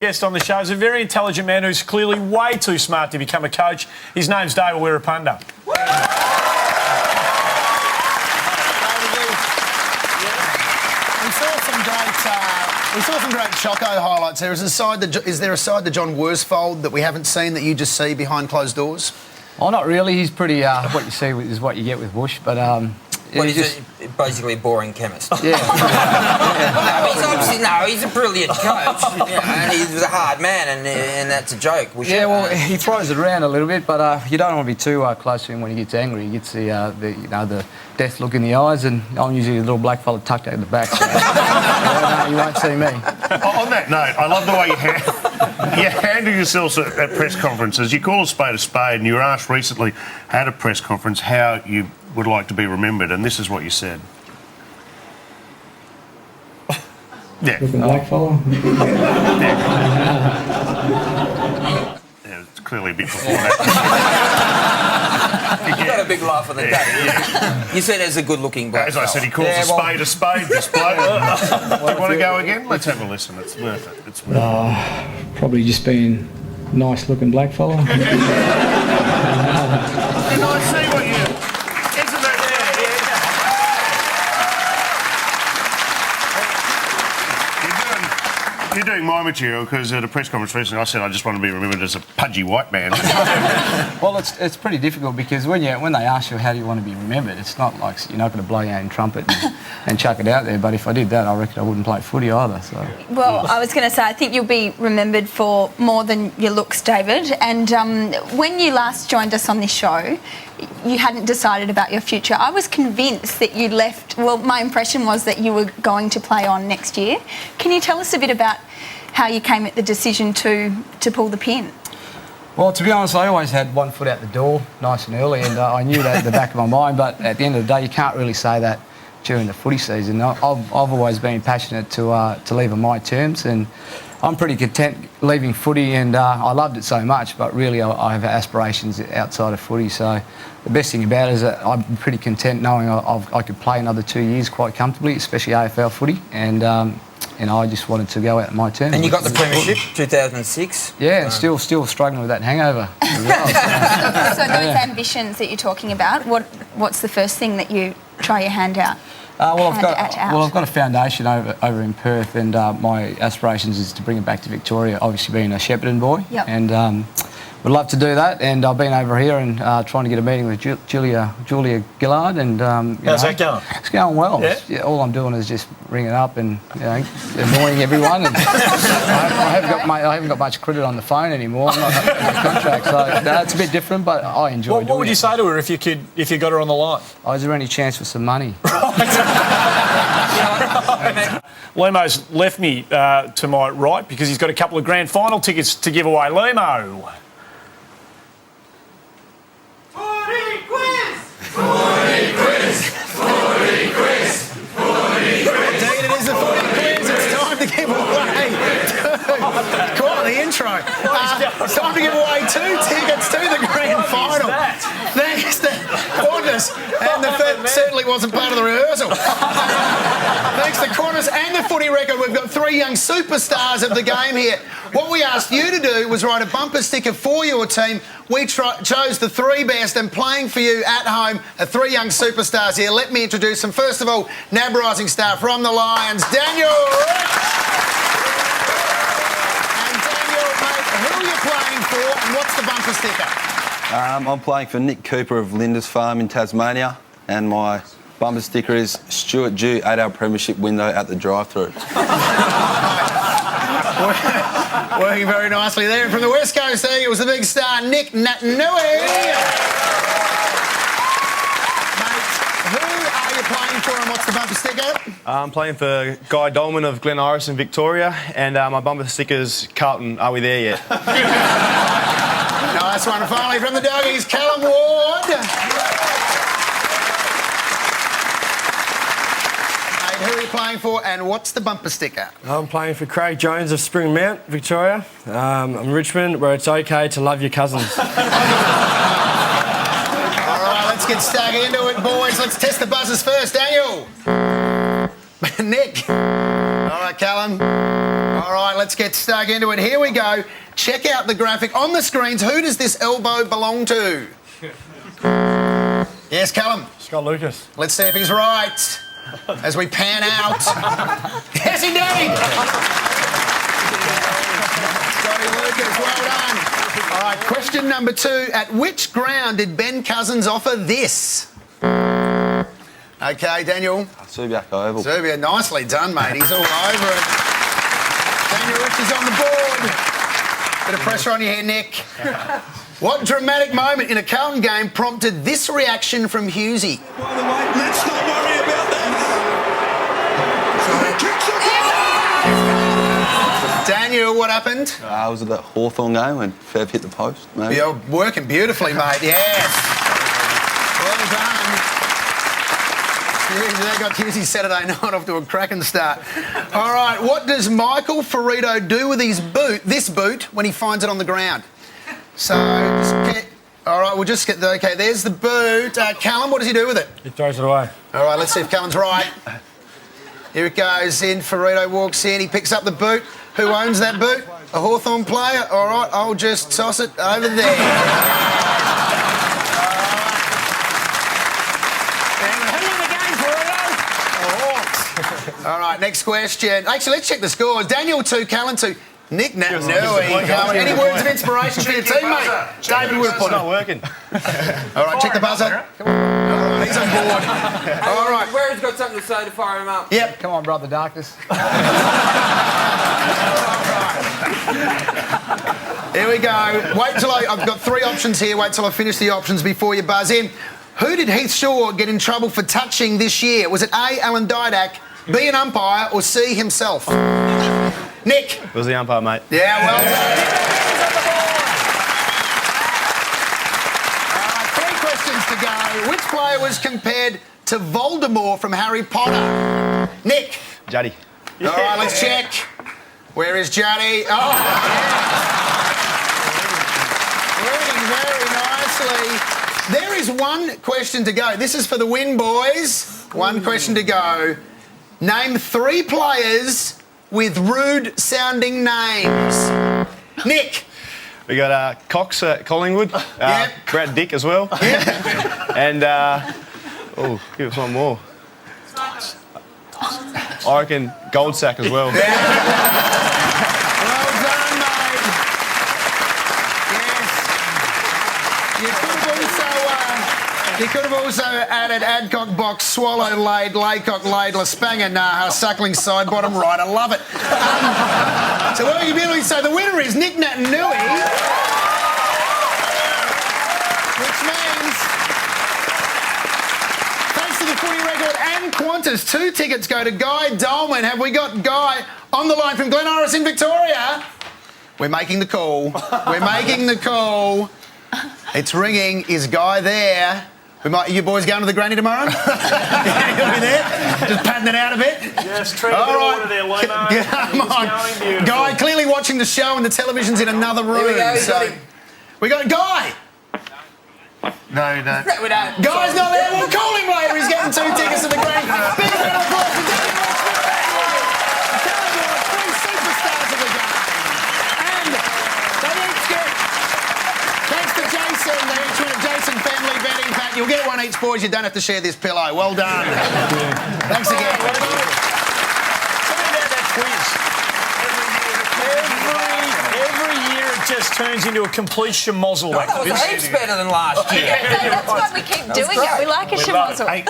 Guest on the show is a very intelligent man who's clearly way too smart to become a coach. His name's David Wirra. We saw some great Choco highlights there. Is there a side to John Worsfold that we haven't seen that you just see behind closed doors? Oh, not really. He's pretty... what you see is what you get with Bush, but... Well, he's basically a boring chemist. Yeah. He's a brilliant coach. And he was a hard man, and that's a joke. He throws it around a little bit, but you don't want to be too close to him when he gets angry. He gets the death look in the eyes, and I'm usually a little black fella tucked out in the back, so you won't see me. On that note, I love the way you handle yourselves at press conferences. You call a spade, and you were asked recently at a press conference how you would like to be remembered, and this is what you said. Yeah. Looking black fella. Yeah, it's clearly a bit before that. You got a big laugh on the day. Yeah. You said as a good-looking black fella. As I said, he calls a spade, this bloke. Do you want to go again? Let's have a listen. It's worth it. It's worth it. Probably just being nice-looking black fella. And I see what you... You're doing my material because at a press conference recently I said I just want to be remembered as a pudgy white man. Well, it's pretty difficult because when they ask you how do you want to be remembered, it's not like you're not going to blow your own trumpet and chuck it out there. But if I did that, I reckon I wouldn't play footy either. So. Well, I was going to say I think you'll be remembered for more than your looks, David. And when you last joined us on this show, you hadn't decided about your future. I was convinced that you left... Well, my impression was that you were going to play on next year. Can you tell us a bit about how you came at the decision to pull the pin? Well, to be honest, I always had one foot out the door nice and early, and I knew that at the back of my mind, but at the end of the day, you can't really say that during the footy season. I've always been passionate to leave on my terms, and I'm pretty content leaving footy, and I loved it so much, but really I have aspirations outside of footy, so the best thing about it is that I'm pretty content knowing I could play another 2 years quite comfortably, especially AFL footy, and I just wanted to go out on my terms. And you got the premiership 2006? Yeah, and still struggling with that hangover as well. So those ambitions that you're talking about, what's the first thing that you try your hand out? I've got a foundation over in Perth, and my aspirations is to bring it back to Victoria. Obviously, being a Shepparton boy, yep. And would love to do that. And I've been over here and trying to get a meeting with Julia Gillard, and how's that going? It's going well. Yeah? All I'm doing is just ringing up and annoying everyone. And I haven't got much credit on the phone anymore. I'm not in the contract, so it's a bit different, but I enjoy doing it. What would you say to her if you got her on the line? Oh, is there any chance for some money? Lemo's left me to my right because he's got a couple of grand final tickets to give away. Lemo. Indeed, it is the footy quiz. It's time to give away. Quite the intro. It's time to give away 2 tickets to the grand final. Thanks to Qantas, and the fact certainly wasn't part of the rehearsal. Thanks to Qantas and the footy record, we've got 3 young superstars of the game here. What we asked you to do was write a bumper sticker for your team. We chose the 3 best, and playing for you at home are 3 young superstars here. Let me introduce them. First of all, NAB Rising Star from the Lions, Daniel. And Daniel, mate, who are you playing for and what's the bumper sticker? I'm playing for Nick Cooper of Lindisfarne in Tasmania, and my bumper sticker is Stuart Dew 8-hour premiership window at the drive-through. Working very nicely there. And from the West Coast Eagles, the big star, Nic Nat. Mate, who are you playing for and what's the bumper sticker? I'm playing for Guy Dolman of Glen Iris in Victoria, and my bumper sticker's Carlton, are we there yet? Nice one. And finally, from the Doggies, Callan Ward. Who are you playing for and what's the bumper sticker? I'm playing for Craig Jones of Spring Mount, Victoria. I'm Richmond, where it's okay to love your cousins. All right, let's get stuck into it, boys. Let's test the buzzers first. Daniel. Nick. All right, Callan. All All right, let's get stuck into it. Here we go. Check out the graphic on the screens. Who does this elbow belong to? Yes, Callan. Scott Lucas. Let's see if he's right as we pan out. Yes, indeed. Scotty Lucas, well done. All right, question number 2. At which ground did Ben Cousins offer this? OK, Daniel. Subiac Oval. Serbia, nicely done, mate. He's all over it. Daniel Rich is on the board. Bit of pressure on your head, Nick. What dramatic moment in a Callan game prompted this reaction from Hughesy? By the way, let's not worry about that. Daniel, what happened? I was at that Hawthorn game when Fev hit the post, maybe. You're working beautifully, mate. Yes. Well done. Jeez, they got Hughesy Saturday night off to a cracking start. All right, what does Michael Ferrito do with his this boot, when he finds it on the ground? So, just get... All right, we'll just get... OK, there's the boot. Callan, what does he do with it? He throws it away. All right, let's see if Callan's right. Here it goes in. Ferrito walks in. He picks up the boot. Who owns that boot? A Hawthorn player? All right, I'll just toss it over there. All right, next question. Actually, let's check the scores. Daniel 2, Callan 2. Nic Nat, any words of inspiration for your teammate? David would have put it. It's not working. All right, check the buzzer. Come on. All right, he's on board. All right. Wirra's got something to say to fire him up. Yep. Come on, Brother Darkness. Here we go. Wait till I've got 3 options here. Wait till I finish the options before you buzz in. Who did Heath Shaw get in trouble for touching this year? Was it A, Alan Didak, B, an umpire, or C, himself? Nick. It was the umpire, mate. Yeah, well done. All right, 3 questions to go. Which player was compared to Voldemort from Harry Potter? Nick. Juddy. All right, let's check. Where is Juddy? Oh, yeah. Working very nicely. There is 1 question to go. This is for the win, boys. 1 question to go. Name 3 players with rude-sounding names. Nick. We got Cox at Collingwood. Yep. Brad Dick as well. Yep. And, give us one more. I reckon Goldsack as well. Well done, mate. Yes. You could have also added Adcock Box, Swallow Laid, Laycock Laidler, Spanger Naha, Suckling Side Bottom Right. I love it. So what are you doing? So the winner is Nic Nat and Nui, which means, thanks to the footy record and Qantas, 2 tickets go to Guy Dolman. Have we got Guy on the line from Glen Iris in Victoria? We're making the call. We're making the call. It's ringing. Is Guy there? You boys going to the granny tomorrow? Yeah, you'll be there? Just patting it out a bit? Yes, treat a bit of water there, Limo. Come on. Guy, clearly watching the show and the television's in another room. We got Guy. No, you don't. Guy's not there. We'll call him later. He's getting 2 tickets to the granny. Big round of applause for David Ross. 3 superstars of the game. And they each get, thanks to Jason, they each win a Jason family betting pack. You'll get 1 each, boys. You don't have to share this pillow. Well done. Thanks again. Tell me about that quiz. Every year it just turns into a complete schmozzle. That was heaps better than last year. That's why we keep doing it. We like a schmozzle. Hey,